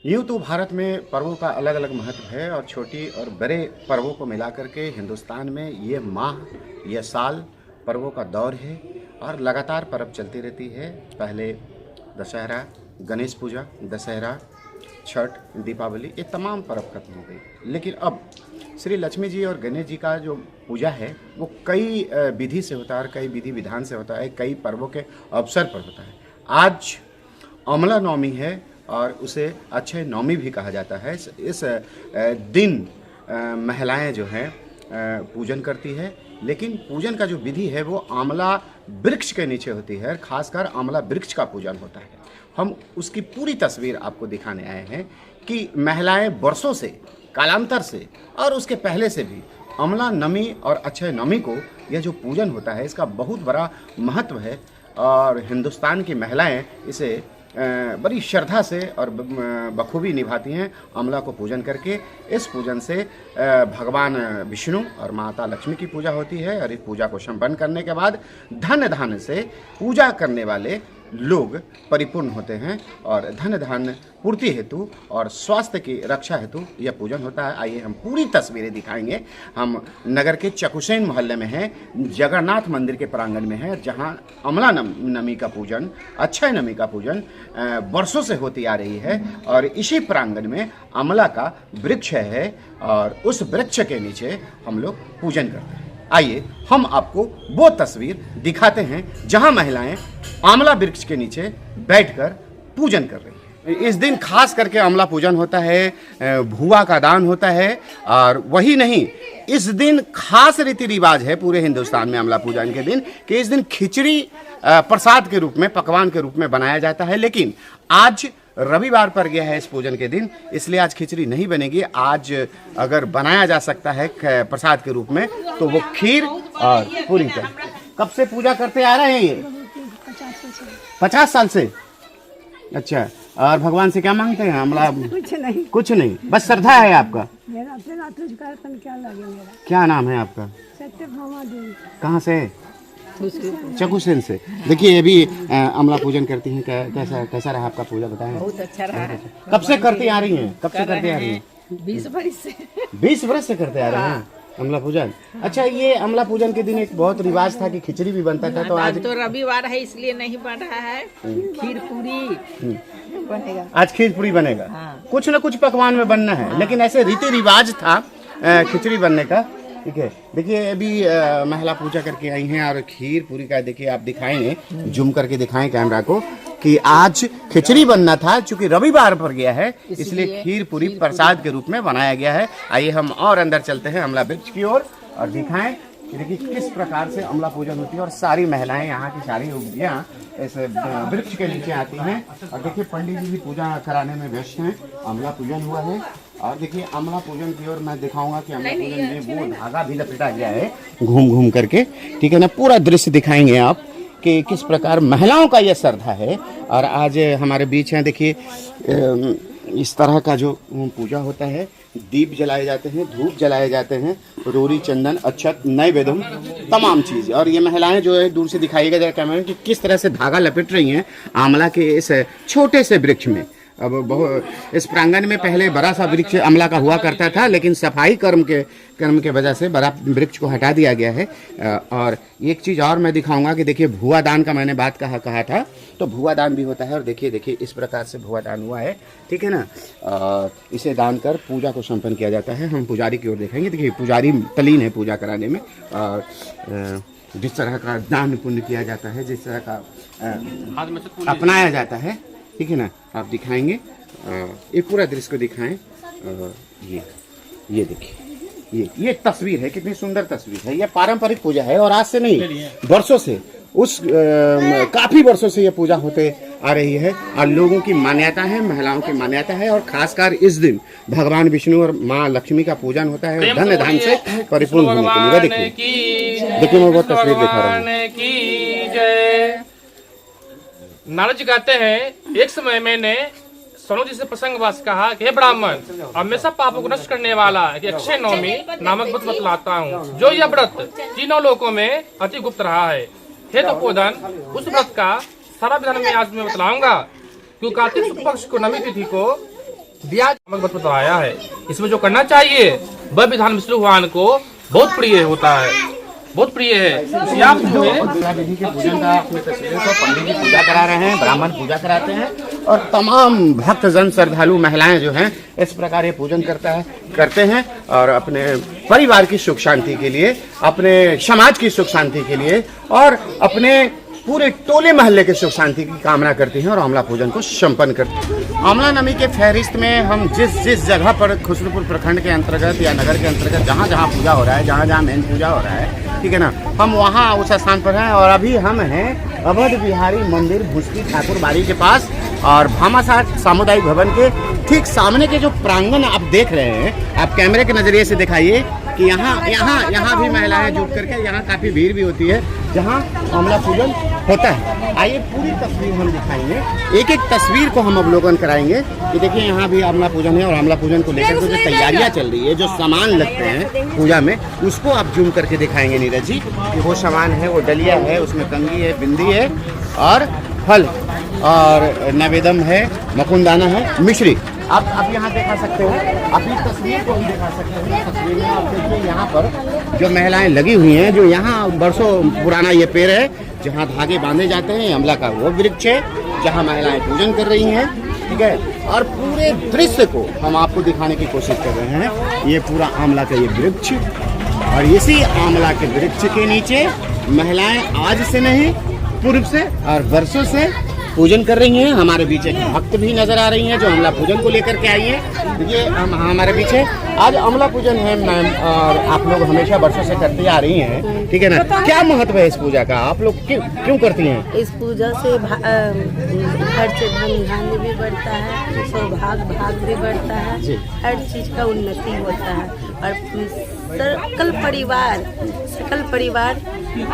यूँ तो भारत में पर्वों का अलग अलग महत्व है और छोटी और बड़े पर्वों को मिलाकर के हिंदुस्तान में ये माह, ये साल पर्वों का दौर है और लगातार पर्व चलती रहती है। पहले दशहरा, गणेश पूजा, दशहरा, छठ, दीपावली, ये तमाम पर्व खत्म हो गई। लेकिन अब श्री लक्ष्मी जी और गणेश जी का जो पूजा है वो कई विधि से होता है और कई विधि विधान से होता है, कई पर्वों के अवसर पर होता है। आज अमला नवमी है और उसे अक्षय नवमी भी कहा जाता है। इस दिन महिलाएं जो हैं पूजन करती है, लेकिन पूजन का जो विधि है वो आंवला वृक्ष के नीचे होती है। खासकर आंवला वृक्ष का पूजन होता है। हम उसकी पूरी तस्वीर आपको दिखाने आए हैं कि महिलाएं वर्षों से, कालांतर से और उसके पहले से भी अमला नवमी और अक्षय नवमी को यह जो पूजन होता है इसका बहुत बड़ा महत्व है और हिंदुस्तान की महिलाएं इसे बड़ी श्रद्धा से और बखूबी निभाती हैं। अमला को पूजन करके इस पूजन से भगवान विष्णु और माता लक्ष्मी की पूजा होती है और इस पूजा को संपन्न करने के बाद धन धान्य से पूजा करने वाले लोग परिपूर्ण होते हैं और धन धान्य पूर्ति हेतु और स्वास्थ्य की रक्षा हेतु यह पूजन होता है। आइए हम पूरी तस्वीरें दिखाएंगे। हम नगर के चकुसेन मोहल्ले में हैं, जगन्नाथ मंदिर के प्रांगण में है, जहां अमला नवमी का पूजन, अक्षय नवमी का पूजन वर्षों से होती आ रही है और इसी प्रांगण में अमला का वृक्ष है और उस वृक्ष के नीचे हम लोग पूजन करते हैं। आइए हम आपको वो तस्वीर दिखाते हैं जहां महिलाएं आंवला वृक्ष के नीचे बैठकर पूजन कर रही हैं। इस दिन खास करके आंवला पूजन होता है, भुआ का दान होता है और वही नहीं, इस दिन खास रीति रिवाज है पूरे हिंदुस्तान में आंवला पूजन के दिन कि इस दिन खिचड़ी प्रसाद के रूप में, पकवान के रूप में बनाया जाता है। लेकिन आज रविवार पर गया है इस पूजन के दिन, इसलिए आज खिचड़ी नहीं बनेगी। आज अगर बनाया जा सकता है प्रसाद के रूप में तो वो खीर और पूरी का। कब से पूजा करते आ रहे हैं ये? 50 साल से। अच्छा, और भगवान से क्या मांगते हैं? अमला कुछ नहीं, बस श्रद्धा है आपका। क्या नाम है आपका? सत्यभामा देवी। कहाँ से? चकुसेन से। देखिए ये भी अमला पूजन करती हैं। कैसा रहा आपका पूजा, बताएं। बहुत अच्छा रहा। कब से करती आ रही हैं? कब से करती आ रही हैं? 20 वर्ष से। 20 वर्ष से करते आ रहे हैं अमला पूजन। अच्छा, ये अमला पूजन के दिन एक बहुत रिवाज था कि खिचड़ी भी बनता था, तो आज तो रविवार है इसलिए नहीं बन रहा है। खीर पूरी बनेगा। आज खीर पूरी बनेगा। हाँ। कुछ न कुछ पकवान में बनना है। लेकिन ऐसे रीति रिवाज था खिचड़ी बनने का। ठीक है, देखिए अभी महिला पूजा करके आई हैं और खीर पूरी का देखिए आप दिखाएंगे, जूम करके दिखाएं कैमरा को कि आज खिचड़ी बनना था। चूंकि रविवार पर गया है इसलिए खीर पूरी प्रसाद के रूप में बनाया गया है। आइए हम और अंदर चलते हैं अमला वृक्ष की ओर और दिखाएं कि देखिए किस प्रकार से अमला पूजन होती है और सारी महिलाएं, यहाँ की सारी युवतियाँ इस वृक्ष के नीचे आती हैं और देखिए पंडित जी भी पूजा कराने में व्यस्त हैं। अमला पूजन हुआ है और देखिए अमला पूजन की ओर मैं दिखाऊंगा कि अमला पूजन में वो धागा भी लपेटा गया है घूम घूम करके। ठीक है ना, पूरा दृश्य दिखाएंगे आप कि किस प्रकार महिलाओं का यह श्रद्धा है। और आज हमारे बीच हैं, देखिए इस तरह का जो पूजा होता है, दीप जलाए जाते हैं, धूप जलाए जाते हैं, रोरी, चंदन, अक्षत, नैवेद्य, तमाम चीज़। और ये महिलाएं जो है दूर से दिखाइएगा जरा कैमरे में कि किस तरह से धागा लपेट रही हैं आंवला के इस छोटे से वृक्ष में। अब बहुत इस प्रांगण में पहले बड़ा सा वृक्ष अमला का हुआ करता था, लेकिन सफाई कर्म के वजह से बड़ा वृक्ष को हटा दिया गया है। और एक चीज़ और मैं दिखाऊंगा कि देखिए भुआ दान का मैंने बात कहा था, तो भुआ दान भी होता है। और देखिए इस प्रकार से भुआ दान हुआ है। ठीक है ना, इसे दान कर पूजा को संपन्न किया जाता है। हम पुजारी की ओर देखेंगे। देखिए पुजारी तलीन है पूजा कराने में और जिस तरह का दान पुण्य किया जाता है, जिस तरह का अपनाया जाता है, ठीक है ना, आप दिखाएंगे। ये पूरा दृश्य को दिखाएं। ये देखिए ये तस्वीर है, कितनी सुंदर तस्वीर है। ये पारंपरिक पूजा है और आज से नहीं, वर्षों से, काफी वर्षों से ये पूजा होते आ रही है और लोगों की मान्यता है, महिलाओं की मान्यता है। और खासकर इस दिन भगवान विष्णु और माँ लक्ष्मी का पूजन होता है धन धान से परिपूर्ण होने के लिए। देखिए मैं वो तस्वीर दिखा रहा हूँ। नारद जी कहते हैं, एक समय मैंने सोनू जी से प्रसंगवश कहा कि हे ब्राह्मण, हमेशा पापों को नष्ट करने वाला कि अक्षय नवमी नामक व्रत बतलाता हूँ, जो यह व्रत तीनों लोकों में अति गुप्त रहा है। हे तपोधन, उस व्रत का सारा विधान मैं आज मैं बतलाऊंगा। क्योंकि कार्तिक शुक्ल पक्ष को नवमी तिथि को दिया बताया है। इसमें जो करना चाहिए वह विधान विष्णु भगवान को बहुत प्रिय होता है, बहुत प्रिय है। आप जो है विधि के पूजन का अपने तस्वीरों को पंडित जी पूजा करा रहे हैं, ब्राह्मण पूजा कराते हैं और तमाम भक्तजन श्रद्धालु महिलाएं जो हैं इस प्रकार ये पूजन करते हैं और अपने परिवार की सुख शांति के लिए, अपने समाज की सुख शांति के लिए और अपने पूरे टोले मोहल्ले के सुख शांति की कामना करती हैं और आंवला पूजन को संपन्न करती हैं। आंवला नमी के फहरिस्त में हम जिस जगह पर खुसरूपुर प्रखंड के अंतर्गत या नगर के अंतर्गत जहाँ जहाँ पूजा हो रहा है, जहाँ मेन पूजा हो रहा है, ठीक है ना, हम वहाँ उस स्थान पर हैं और अभी हम हैं अवध बिहारी मंदिर भुसकी ठाकुर बाड़ी के पास और भामाशाह सामुदायिक भवन के ठीक सामने के जो प्रांगण आप देख रहे हैं, आप कैमरे के नजरिए से दिखाइए कि यहाँ भी महिलाएं जुट करके यहाँ काफी भीड़ भी होती है जहाँ आंवला पूजन होता है। आइए पूरी तस्वीर हम दिखाएंगे, एक एक तस्वीर को हम अवलोकन कराएंगे कि देखिए यहाँ भी आंवला पूजन है और आंवला पूजन को लेकर के जो तैयारियाँ चल रही है, जो सामान लगते हैं पूजा में, उसको आप जूम करके दिखाएंगे नीरज जी कि वो सामान है, वो डलिया है, उसमें कंगी है, बिंदी है और फल और नवेदम है, मकुंदाना है, मिश्री। आप यहाँ दिखा सकते हो, आप इस तस्वीर को भी दिखा सकते हैं। तस्वीर में आप देखिए यहाँ पर जो महिलाएं लगी हुई हैं, जो यहाँ बरसों पुराना ये पेड़ है जहाँ धागे बांधे जाते हैं, आंवला का वो वृक्ष है जहाँ महिलाएं पूजन कर रही हैं, ठीक है। और पूरे दृश्य को हम आपको दिखाने की कोशिश कर रहे हैं। ये पूरा आंवला का ये वृक्ष और इसी आंवला के वृक्ष के नीचे महिलाएं आज से नहीं पूर्व से और वर्षों से पूजन कर रही हैं। हमारे बीच एक भक्त भी नजर आ रही हैं जो आंवला पूजन को लेकर के आई है। देखिए हमारे पीछे आज आंवला पूजन है मैम और आप लोग हमेशा वर्षों से करती आ रही हैं, ठीक है ना। क्या महत्व है इस पूजा का, आप लोग क्यों करती हैं? इस पूजा से घर से धन धान्य भी बढ़ता है, सौभाग्य भाग भी बढ़ता है, हर चीज का उन्नति होता है और सकल परिवार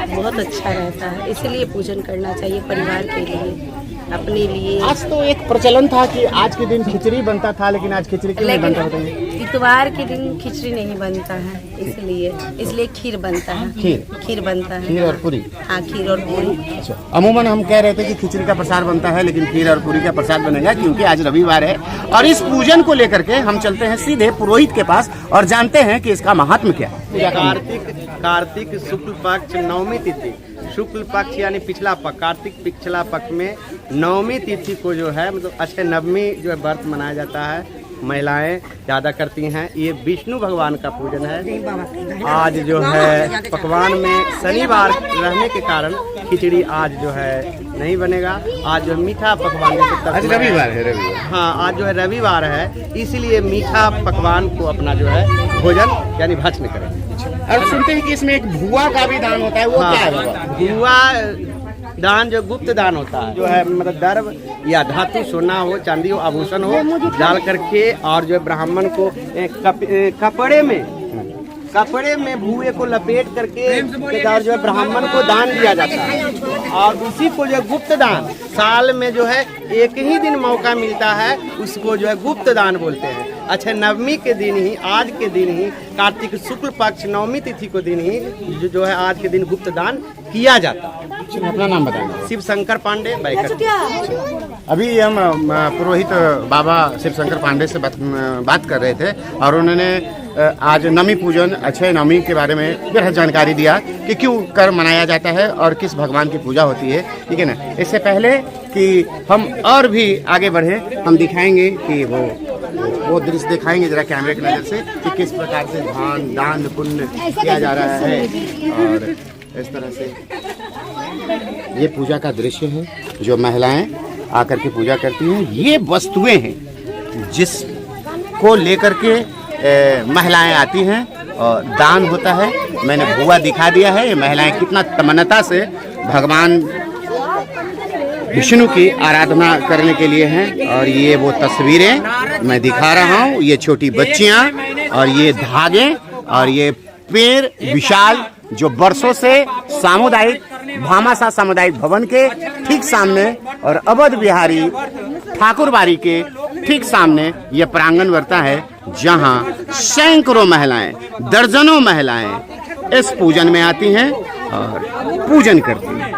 बहुत अच्छा रहता है। इसलिए पूजन करना चाहिए परिवार के लिए, अपने लिए। आज तो एक प्रचलन था कि आज के दिन खिचड़ी बनता था, लेकिन आज खिचड़ी क्यों नहीं बनता होता है? इतवार के दिन खिचड़ी नहीं बनता है, इसलिए खीर बनता है। खीर बनता है, खीर और पूरी। हाँ, खीर और पूरी। अच्छा, अमूमन हम कह रहे थे कि खिचड़ी का प्रसाद बनता है, लेकिन खीर और पूरी का प्रसाद बनेगा क्योंकि आज रविवार है। और इस पूजन को लेकर के हम चलते हैं सीधे पुरोहित के पास और जानते हैं कि इसका महात्म क्या है। कार्तिक शुक्ल पक्ष नवमी तिथि, शुक्ल पक्ष यानी पिछला पक्ष, कार्तिक पिछला पक्ष में नवमी तिथि को जो है मतलब अच्छे नवमी जो है व्रत मनाया जाता है, महिलाएं ज़्यादा करती हैं। ये विष्णु भगवान का पूजन है। आज जो है पकवान में शनिवार रहने के कारण खिचड़ी आज जो है नहीं बनेगा। आज जो मीठा पकवान आज रविवार है, हाँ आज जो है रविवार है, इसीलिए मीठा पकवान को अपना जो है भोजन यानी भक्षण करें। और सुनते हैं कि इसमें एक भुआ का भी दान होता है, वो क्या है? भुआ दान जो गुप्त दान होता है, जो है मतलब द्रव या धातु, सोना हो, चांदी हो, आभूषण हो, डाल करके और जो ब्राह्मण को कपड़े में भुए को लपेट करके और जो है ब्राह्मण को दान दिया जाता है। और उसी को जो है गुप्त दान, साल में जो है एक ही दिन मौका मिलता है, उसको जो है गुप्त दान बोलते हैं। अच्छा, नवमी के दिन ही, आज के दिन ही, कार्तिक शुक्ल पक्ष नवमी तिथि को दिन ही जो है आज के दिन गुप्त दान किया जाता है। अपना नाम बताएंगे? शिव शंकर पांडे, बैकर। अभी हम पुरोहित बाबा शिव शंकर पांडे से बात कर रहे थे और उन्होंने आज नवमी पूजन, अक्षय नवमी के बारे में बेहद जानकारी दिया कि क्यों कर मनाया जाता है और किस भगवान की पूजा होती है, ठीक है ना। इससे पहले कि हम और भी आगे बढ़े, हम दिखाएंगे कि वो दृश्य दिखाएंगे जरा कैमरे की नज़र से कि किस प्रकार से दान पुण्य किया जा रहा है। और इस तरह से ये पूजा का दृश्य है जो महिलाएं आकर के पूजा करती हैं। ये वस्तुएं हैं जिसको लेकर के महिलाएं आती हैं और दान होता है। मैंने भुआ दिखा दिया है। ये महिलाएं कितना तमन्नता से भगवान विष्णु की आराधना करने के लिए हैं। और ये वो तस्वीरें मैं दिखा रहा हूँ, ये छोटी बच्चियाँ और ये धागे और ये पेड़ विशाल जो वर्षों से सामुदायिक भामाशाह सामुदायिक भवन के ठीक सामने और अवध बिहारी ठाकुरबाड़ी के ठीक सामने ये प्रांगण वर्ता है, जहां सैकड़ों महिलाएं, दर्जनों महिलाएं इस पूजन में आती हैं और पूजन करती हैं।